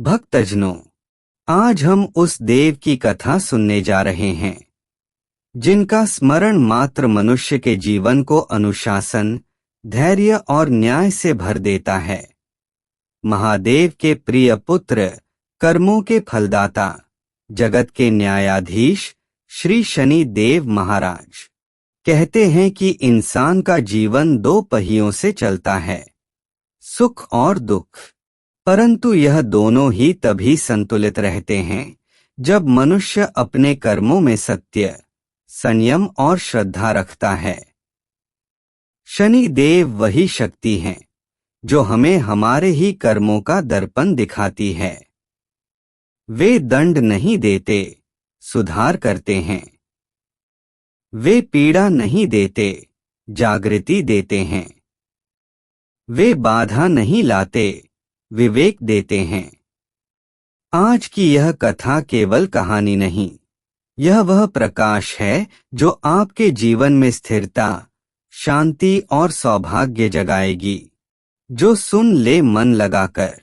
भक्तजनों, आज हम उस देव की कथा सुनने जा रहे हैं जिनका स्मरण मात्र मनुष्य के जीवन को अनुशासन, धैर्य और न्याय से भर देता है। महादेव के प्रिय पुत्र, कर्मों के फलदाता, जगत के न्यायाधीश श्री शनि देव महाराज कहते हैं कि इंसान का जीवन दो पहियों से चलता है, सुख और दुख। परंतु यह दोनों ही तभी संतुलित रहते हैं जब मनुष्य अपने कर्मों में सत्य, संयम और श्रद्धा रखता है। शनि देव वही शक्ति हैं जो हमें हमारे ही कर्मों का दर्पण दिखाती है। वे दंड नहीं देते, सुधार करते हैं। वे पीड़ा नहीं देते, जागृति देते हैं। वे बाधा नहीं लाते, विवेक देते हैं। आज की यह कथा केवल कहानी नहीं, यह वह प्रकाश है जो आपके जीवन में स्थिरता, शांति और सौभाग्य जगाएगी। जो सुन ले मन लगाकर,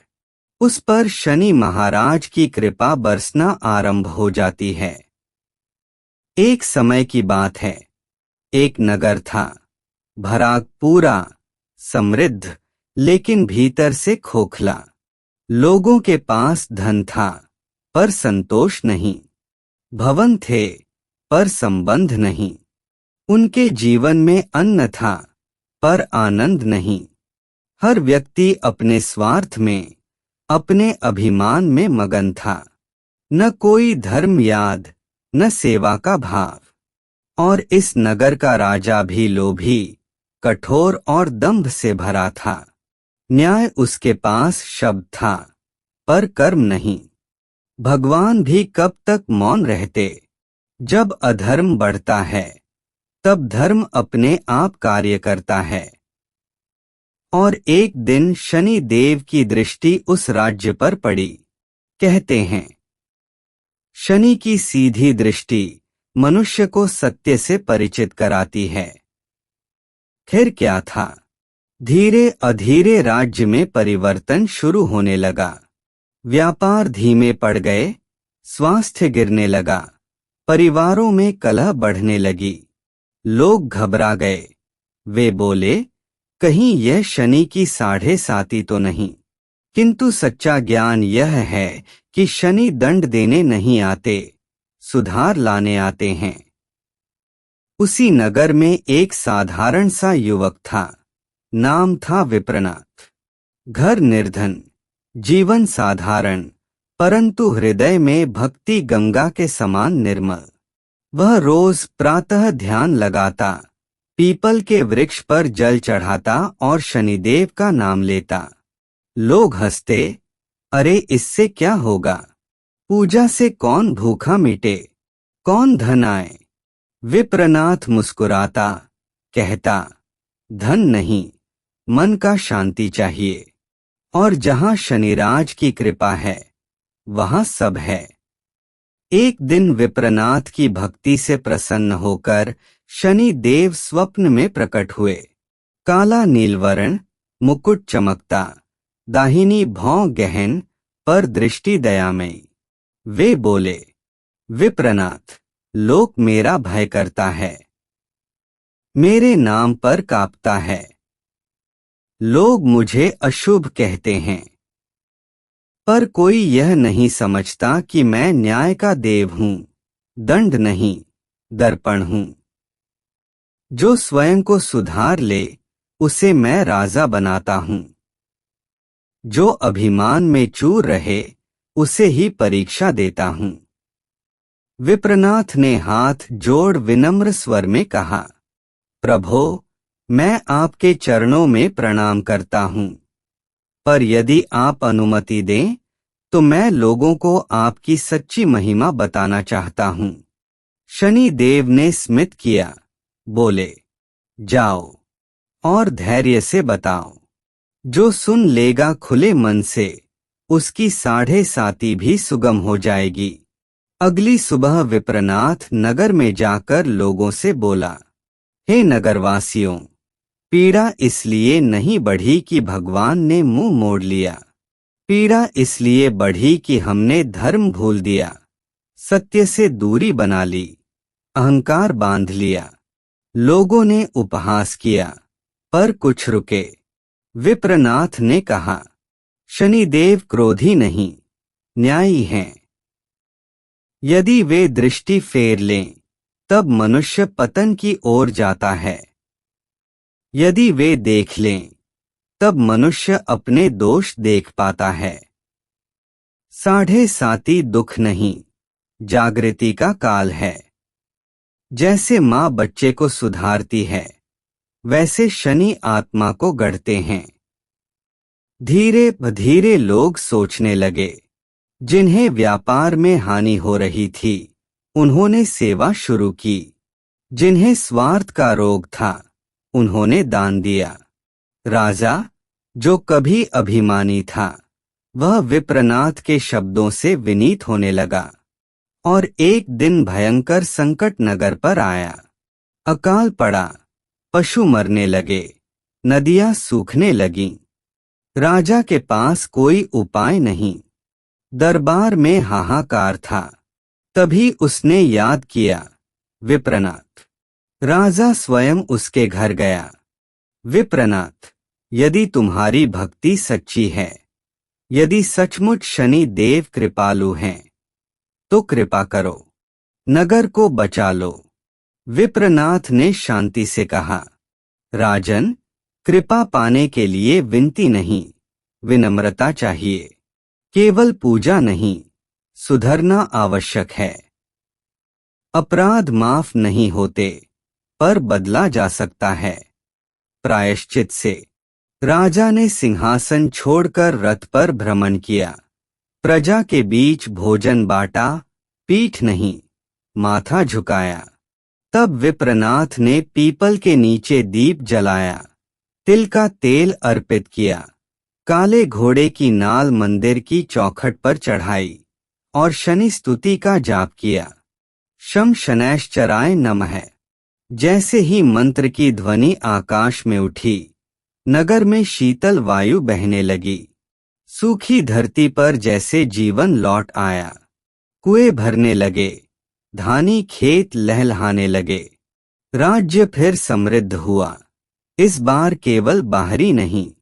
उस पर शनि महाराज की कृपा बरसना आरंभ हो जाती है। एक समय की बात है, एक नगर था, भरा पूरा, समृद्ध, लेकिन भीतर से खोखला। लोगों के पास धन था, पर संतोष नहीं। भवन थे, पर संबंध नहीं। उनके जीवन में अन्न था, पर आनंद नहीं। हर व्यक्ति अपने स्वार्थ में, अपने अभिमान में मगन था। न कोई धर्म याद, न सेवा का भाव। और इस नगर का राजा भी लोभी, कठोर और दंभ से भरा था। न्याय उसके पास शब्द था, पर कर्म नहीं। भगवान भी कब तक मौन रहते? जब अधर्म बढ़ता है, तब धर्म अपने आप कार्य करता है। और एक दिन शनि देव की दृष्टि उस राज्य पर पड़ी। कहते हैं, शनि की सीधी दृष्टि मनुष्य को सत्य से परिचित कराती है। फिर क्या था? धीरे अधीरे राज्य में परिवर्तन शुरू होने लगा। व्यापार धीमे पड़ गए, स्वास्थ्य गिरने लगा, परिवारों में कलह बढ़ने लगी। लोग घबरा गए। वे बोले, कहीं यह शनि की 7.5 तो नहीं। किंतु सच्चा ज्ञान यह है कि शनि दंड देने नहीं आते, सुधार लाने आते हैं। उसी नगर में एक साधारण सा युवक था। नाम था विप्रनाथ। घर निर्धन, जीवन साधारण, परंतु हृदय में भक्ति गंगा के समान निर्मल। वह रोज प्रातः ध्यान लगाता, पीपल के वृक्ष पर जल चढ़ाता और शनिदेव का नाम लेता। लोग हंसते, अरे इससे क्या होगा? पूजा से कौन भूखा मिटे, कौन धन आए? विप्रनाथ मुस्कुराता, कहता, धन नहीं, मन का शांति चाहिए। और जहां शनिराज की कृपा है, वहां सब है। एक दिन विप्रनाथ की भक्ति से प्रसन्न होकर शनि देव स्वप्न में प्रकट हुए। काला नीलवर्ण, मुकुट चमकता, दाहिनी भौं गहन, पर दृष्टि दयामयी। वे बोले, विप्रनाथ, लोक मेरा भय करता है, मेरे नाम पर कांपता है। लोग मुझे अशुभ कहते हैं, पर कोई यह नहीं समझता कि मैं न्याय का देव हूं, दंड नहीं, दर्पण हूं। जो स्वयं को सुधार ले, उसे मैं राजा बनाता हूं। जो अभिमान में चूर रहे, उसे ही परीक्षा देता हूं। विप्रनाथ ने हाथ जोड़ विनम्र स्वर में कहा, प्रभो, मैं आपके चरणों में प्रणाम करता हूं, पर यदि आप अनुमति दें, तो मैं लोगों को आपकी सच्ची महिमा बताना चाहता हूं। शनि देव ने स्मित किया, बोले, जाओ और धैर्य से बताओ। जो सुन लेगा खुले मन से, उसकी 7.5 भी सुगम हो जाएगी। अगली सुबह विप्रनाथ नगर में जाकर लोगों से बोला, हे नगरवासियों, पीड़ा इसलिए नहीं बढ़ी कि भगवान ने मुंह मोड़ लिया। पीड़ा इसलिए बढ़ी कि हमने धर्म भूल दिया, सत्य से दूरी बना ली, अहंकार बांध लिया। लोगों ने उपहास किया, पर कुछ रुके। विप्रनाथ ने कहा, शनिदेव क्रोधी नहीं, न्यायी हैं। यदि वे दृष्टि फेर लें, तब मनुष्य पतन की ओर जाता है। यदि वे देख लें, तब मनुष्य अपने दोष देख पाता है। 7:30 दुख नहीं, जागृति का काल है। जैसे माँ बच्चे को सुधारती है, वैसे शनि आत्मा को गढ़ते हैं। धीरे धीरे लोग सोचने लगे। जिन्हें व्यापार में हानि हो रही थी, उन्होंने सेवा शुरू की। जिन्हें स्वार्थ का रोग था, उन्होंने दान दिया। राजा, जो कभी अभिमानी था, वह विप्रनाथ के शब्दों से विनीत होने लगा। और एक दिन भयंकर संकट नगर पर आया। अकाल पड़ा, पशु मरने लगे, नदियां सूखने लगीं। राजा के पास कोई उपाय नहीं, दरबार में हाहाकार था। तभी उसने याद किया, विप्रनाथ। राजा स्वयं उसके घर गया। विप्रनाथ, यदि तुम्हारी भक्ति सच्ची है, यदि सचमुच शनि देव कृपालु हैं, तो कृपा करो, नगर को बचा लो। विप्रनाथ ने शांति से कहा, राजन, कृपा पाने के लिए विनती नहीं, विनम्रता चाहिए। केवल पूजा नहीं, सुधरना आवश्यक है। अपराध माफ नहीं होते, पर बदला जा सकता है प्रायश्चित से। राजा ने सिंहासन छोड़कर रथ पर भ्रमण किया। प्रजा के बीच भोजन बांटा, पीठ नहीं, माथा झुकाया। तब विप्रनाथ ने पीपल के नीचे दीप जलाया, तिल का तेल अर्पित किया, काले घोड़े की नाल मंदिर की चौखट पर चढ़ाई और शनि स्तुति का जाप किया। शम शनैश्चराय नमः। जैसे ही मंत्र की ध्वनि आकाश में उठी, नगर में शीतल वायु बहने लगी। सूखी धरती पर जैसे जीवन लौट आया। कुएं भरने लगे, धानी खेत लहलहाने लगे। राज्य फिर समृद्ध हुआ। इस बार केवल बाहरी नहीं,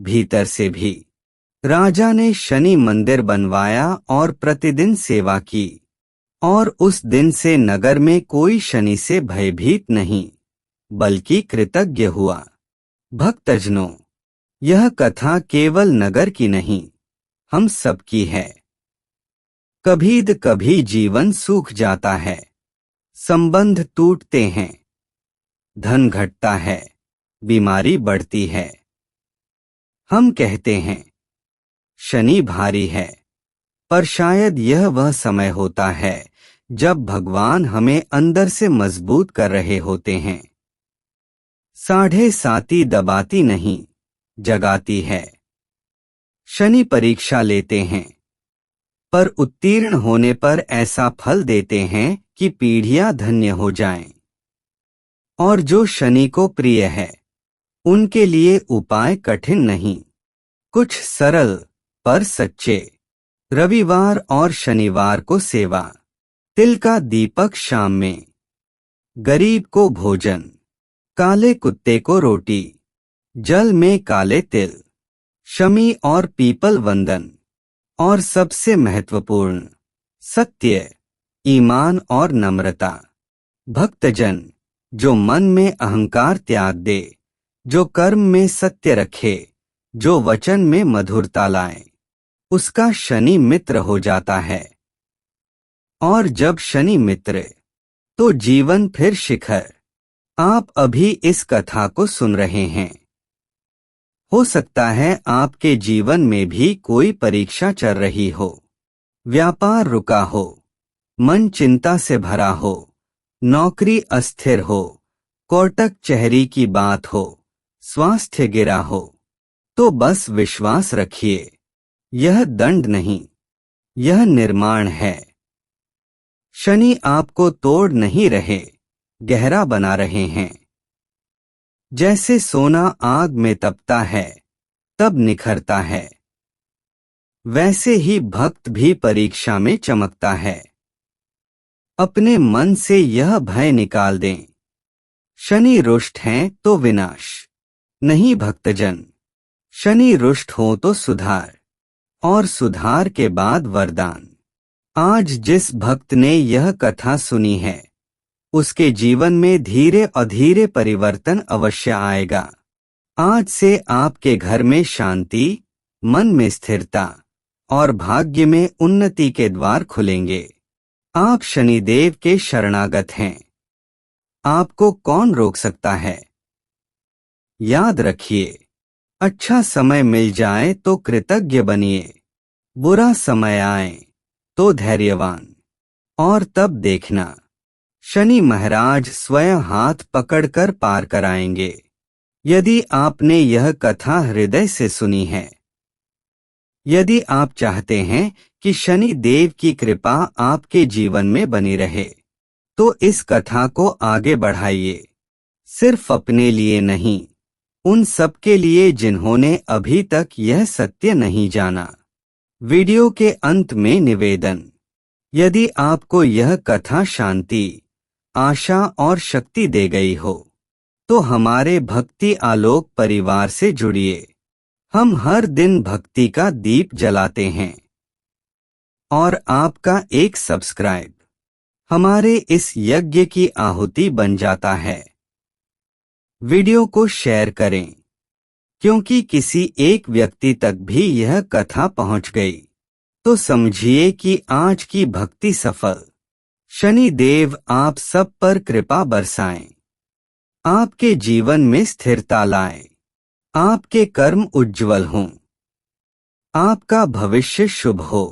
भीतर से भी। राजा ने शनि मंदिर बनवाया और प्रतिदिन सेवा की। और उस दिन से नगर में कोई शनि से भयभीत नहीं, बल्कि कृतज्ञ हुआ। भक्तजनों, यह कथा केवल नगर की नहीं, हम सबकी है। कभी जीवन सूख जाता है, संबंध टूटते हैं, धन घटता है, बीमारी बढ़ती है। हम कहते हैं, शनि भारी है, पर शायद यह वह समय होता है जब भगवान हमें अंदर से मजबूत कर रहे होते हैं। 7:30 दबाती नहीं, जगाती है। शनि परीक्षा लेते हैं, पर उत्तीर्ण होने पर ऐसा फल देते हैं कि पीढ़ियां धन्य हो जाएं। और जो शनि को प्रिय है, उनके लिए उपाय कठिन नहीं, कुछ सरल पर सच्चे। रविवार और शनिवार को सेवा, तिल का दीपक शाम में, गरीब को भोजन, काले कुत्ते को रोटी, जल में काले तिल, शमी और पीपल वंदन। और सबसे महत्वपूर्ण, सत्य, ईमान और नम्रता। भक्तजन, जो मन में अहंकार त्याग दे, जो कर्म में सत्य रखे, जो वचन में मधुरता लाए, उसका शनि मित्र हो जाता है। और जब शनि मित्र, तो जीवन फिर शिखर। आप अभी इस कथा को सुन रहे हैं। हो सकता है आपके जीवन में भी कोई परीक्षा चल रही हो, व्यापार रुका हो, मन चिंता से भरा हो, नौकरी अस्थिर हो, कोर्टक चहरी की बात हो, स्वास्थ्य गिरा हो। तो बस विश्वास रखिए, यह दंड नहीं, यह निर्माण है। शनि आपको तोड़ नहीं रहे, गहरा बना रहे हैं। जैसे सोना आग में तपता है, तब निखरता है। वैसे ही भक्त भी परीक्षा में चमकता है। अपने मन से यह भय निकाल दें। शनि रुष्ट हैं तो विनाश नहीं भक्तजन, शनि रुष्ट हो तो सुधार, और सुधार के बाद वरदान। आज जिस भक्त ने यह कथा सुनी है उसके जीवन में धीरे अधीरे परिवर्तन अवश्य आएगा। आज से आपके घर में शांति, मन में स्थिरता और भाग्य में उन्नति के द्वार खुलेंगे। आप शनिदेव के शरणागत हैं। आपको कौन रोक सकता है? याद रखिए, अच्छा समय मिल जाए तो कृतज्ञ बनिए, बुरा समय आए तो धैर्यवान। और तब देखना, शनि महाराज स्वयं हाथ पकड़कर पार कराएंगे। यदि आपने यह कथा हृदय से सुनी है, यदि आप चाहते हैं कि शनि देव की कृपा आपके जीवन में बनी रहे, तो इस कथा को आगे बढ़ाइए। सिर्फ अपने लिए नहीं, उन सबके लिए जिन्होंने अभी तक यह सत्य नहीं जाना। वीडियो के अंत में निवेदन, यदि आपको यह कथा शांति, आशा और शक्ति दे गई हो, तो हमारे भक्ति आलोक परिवार से जुड़िए। हम हर दिन भक्ति का दीप जलाते हैं और आपका एक सब्सक्राइब हमारे इस यज्ञ की आहुति बन जाता है। वीडियो को शेयर करें, क्योंकि किसी एक व्यक्ति तक भी यह कथा पहुंच गई तो समझिए कि आज की भक्ति सफल। शनि देव आप सब पर कृपा बरसाएं, आपके जीवन में स्थिरता लाएं, आपके कर्म उज्जवल हों, आपका भविष्य शुभ हो।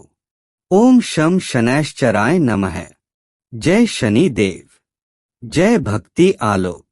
ओम शम शनैश्चराय नमः। जय शनि देव, जय भक्ति आलोक।